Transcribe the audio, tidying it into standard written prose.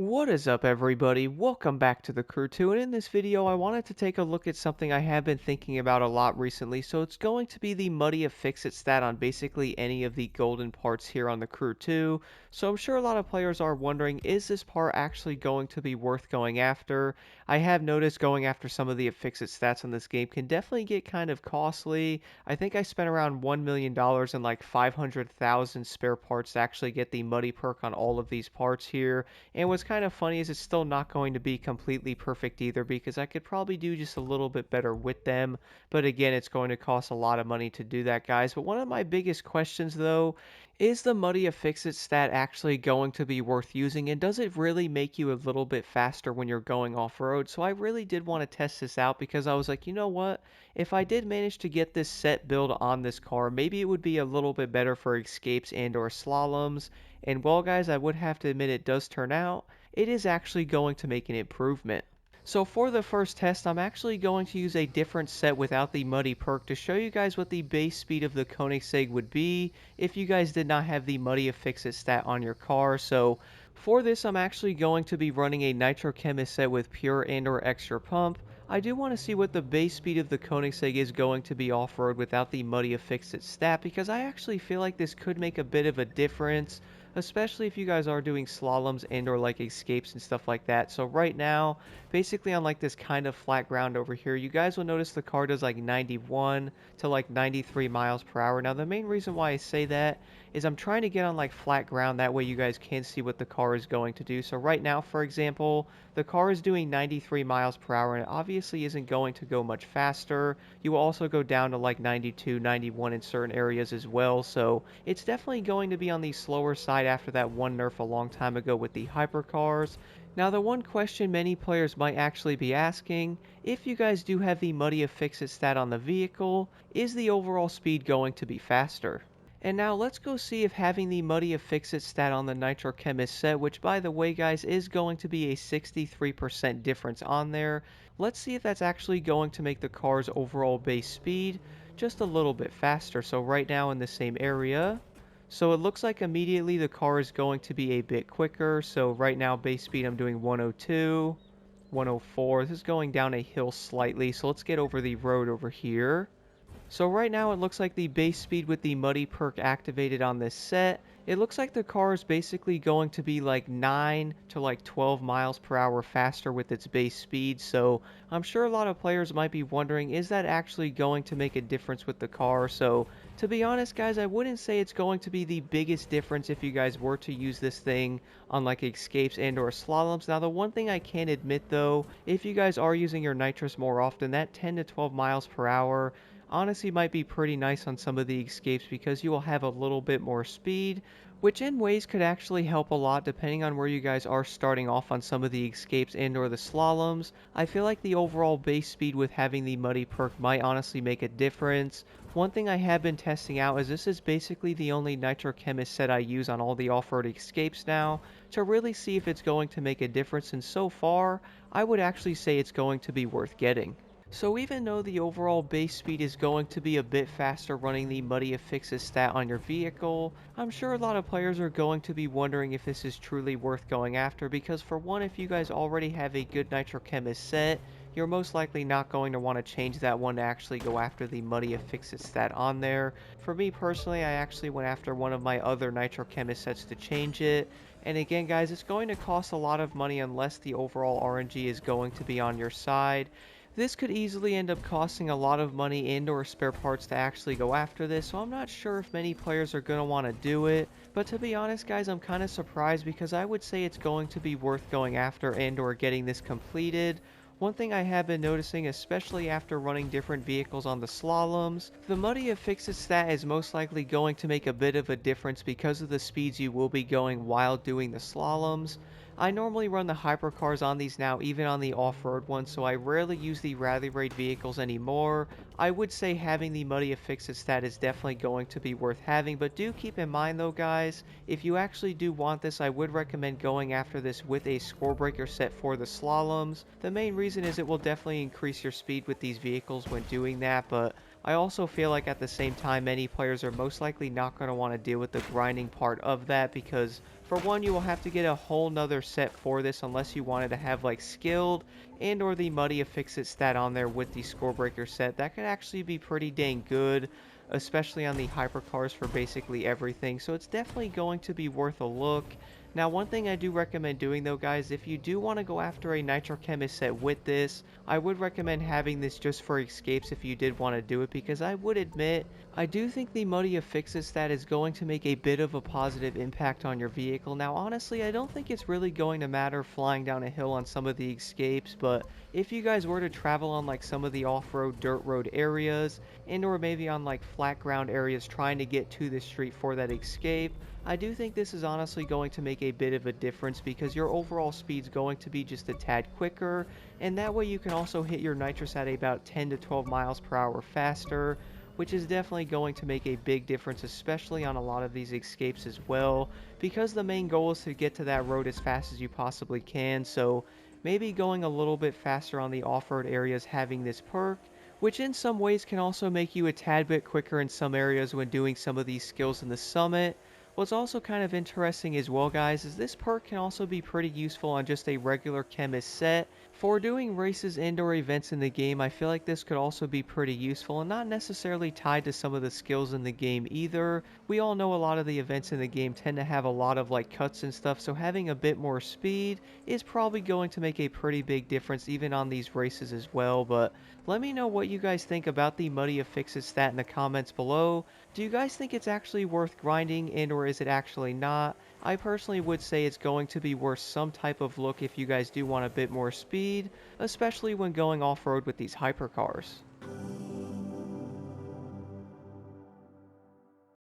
What is up, everybody? Welcome back to the Crew 2, and in this video I wanted to take a look at something I have been thinking about a lot recently. So it's going to be the Muddy Affix stat on basically any of the golden parts here on the Crew 2. So I'm sure a lot of players are wondering, is this part actually going to be worth going after? I have noticed going after some of the Affix stats on this game can definitely get kind of costly. I think I spent around $1 million and like 500,000 spare parts to actually get the Muddy perk on all of these parts here. And what's kind of funny is it's still not going to be completely perfect either, because I could probably do just a little bit better with them. But again, it's going to cost a lot of money to do that, guys. But one of my biggest questions, though, is the Muddy Affix stat actually going to be worth using? And does it really make you a little bit faster when you're going off-road? So I really did want to test this out, because I was like, you know what? If I did manage to get this set build on this car, maybe it would be a little bit better for escapes and or slaloms. And well, guys, I would have to admit it does turn out it is actually going to make an improvement. So for the first test, I'm actually going to use a different set without the Muddy perk to show you guys what the base speed of the Koenigsegg would be if you guys did not have the Muddy Affix stat on your car. So for this, I'm actually going to be running a Nitro Chemist set with pure and or extra pump. I do want to see what the base speed of the Koenigsegg is going to be off-road without the Muddy Affix stat, because I actually feel like this could make a bit of a difference, especially if you guys are doing slaloms and or like escapes and stuff like that. So right now, basically on like this kind of flat ground over here, you guys will notice the car does like 91 to like 93 miles per hour. Now the main reason why I say that is I'm trying to get on like flat ground, that way you guys can see what the car is going to do. So right now, for example, the car is doing 93 miles per hour, and it obviously isn't going to go much faster. You will also go down to like 92, 91 in certain areas as well, so it's definitely going to be on the slower side after that one nerf a long time ago with the hypercars. Now, the one question many players might actually be asking, if you guys do have the Muddy Affix stat on the vehicle, is the overall speed going to be faster? And now let's go see if having the Muddy Affix stat on the Nitro Chemist set, which by the way, guys, is going to be a 63% difference on there. Let's see if that's actually going to make the car's overall base speed just a little bit faster. So right now in the same area, so it looks like immediately the car is going to be a bit quicker. So right now base speed I'm doing 102, 104. This is going down a hill slightly. So let's get over the road over here. So right now it looks like the base speed with the Muddy perk activated on this set, it looks like the car is basically going to be like 9 to like 12 miles per hour faster with its base speed. So I'm sure a lot of players might be wondering, is that actually going to make a difference with the car? So to be honest, guys, I wouldn't say it's going to be the biggest difference if you guys were to use this thing on like escapes and or slaloms. Now the one thing I can admit though, if you guys are using your nitrous more often, that 10 to 12 miles per hour honestly might be pretty nice on some of the escapes, because you will have a little bit more speed, which in ways could actually help a lot depending on where you guys are starting off on some of the escapes and or the slaloms. I feel like the overall base speed with having the Muddy perk might honestly make a difference. One thing I have been testing out is this is basically the only Nitro Chemist set I use on all the off-road escapes now to really see if it's going to make a difference, and so far I would actually say it's going to be worth getting. So even though the overall base speed is going to be a bit faster running the Muddy Affix stat on your vehicle, I'm sure a lot of players are going to be wondering if this is truly worth going after, because for one, if you guys already have a good Nitro Chemist set, you're most likely not going to want to change that one to actually go after the Muddy Affix stat on there. For me personally, I actually went after one of my other Nitro Chemist sets to change it. And again, guys, it's going to cost a lot of money unless the overall RNG is going to be on your side. This could easily end up costing a lot of money and or spare parts to actually go after this, so I'm not sure if many players are going to want to do it. But to be honest, guys, I'm kind of surprised, because I would say it's going to be worth going after and or getting this completed. One thing I have been noticing, especially after running different vehicles on the slaloms, the Muddy Affix stat is most likely going to make a bit of a difference because of the speeds you will be going while doing the slaloms. I normally run the hypercars on these now, even on the off-road ones, so I rarely use the rally raid vehicles anymore. I would say having the Muddy Affix stat is definitely going to be worth having, but do keep in mind though, guys, if you actually do want this, I would recommend going after this with a score breaker set for the slaloms. The main reason is it will definitely increase your speed with these vehicles when doing that, but I also feel like at the same time, many players are most likely not going to want to deal with the grinding part of that because for one, you will have to get a whole nother set for this unless you wanted to have like skilled and or the Muddy Affix stat on there with the Scorebreaker set. That could actually be pretty dang good, especially on the hypercars for basically everything. So it's definitely going to be worth a look. Now, one thing I do recommend doing though, guys, if you do want to go after a Nitro Chemist set with this, I would recommend having this just for escapes if you did want to do it, because I would admit, I do think the Muddy Affixes stat is going to make a bit of a positive impact on your vehicle. Now, honestly, I don't think it's really going to matter flying down a hill on some of the escapes, but if you guys were to travel on like some of the off-road dirt road areas, and or maybe on like flat ground areas trying to get to the street for that escape, I do think this is honestly going to make a bit of a difference because your overall speed's going to be just a tad quicker, and that way you can also hit your nitrous at about 10 to 12 miles per hour faster, which is definitely going to make a big difference, especially on a lot of these escapes as well, because the main goal is to get to that road as fast as you possibly can. So maybe going a little bit faster on the off-road areas having this perk, which in some ways can also make you a tad bit quicker in some areas when doing some of these skills in the summit. What's also kind of interesting as well, guys, is this perk can also be pretty useful on just a regular chemist set. For doing races and or events in the game, I feel like this could also be pretty useful and not necessarily tied to some of the skills in the game either. We all know a lot of the events in the game tend to have a lot of like cuts and stuff, so having a bit more speed is probably going to make a pretty big difference even on these races as well. But let me know what you guys think about the Muddy Affixes stat in the comments below. Do you guys think it's actually worth grinding, and or is it actually not? I personally would say it's going to be worth some type of look if you guys do want a bit more speed, especially when going off-road with these hypercars.